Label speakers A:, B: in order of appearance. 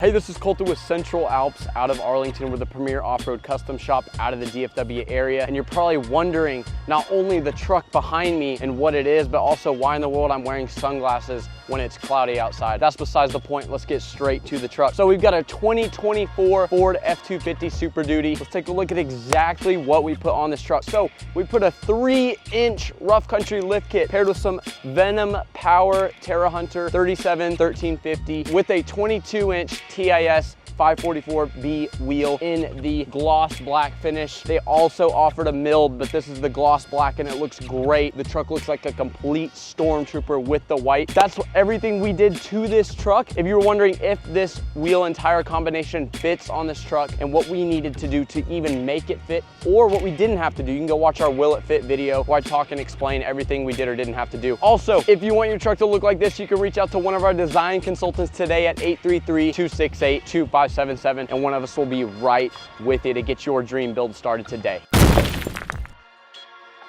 A: Hey, this is Colton with Central Alps out of Arlington. We're the premier off-road custom shop out of the DFW area. And you're probably wondering not only the truck behind me and what it is, but also why in the world I'm wearing sunglasses when it's cloudy outside. That's besides the point. Let's get straight to the truck. So we've got a 2024 Ford F-250 Super Duty. Let's take a look at exactly what we put on this truck. So we put a 3-inch rough country lift kit paired with some Venom Power Terra Hunter 37 1350 with a 22-inch TIS 544B wheel in the gloss black finish. They also offered a milled, but this is the gloss black and it looks great. The truck looks like a complete stormtrooper with the white. That's everything we did to this truck. If you were wondering if this wheel and tire combination fits on this truck and what we needed to do to even make it fit, or what we didn't have to do, you can go watch our Will It Fit video where I talk and explain everything we did or didn't have to do. Also, if you want your truck to look like this, you can reach out to one of our design consultants today at 833-268-2577, and one of us will be right with you to get your dream build started today.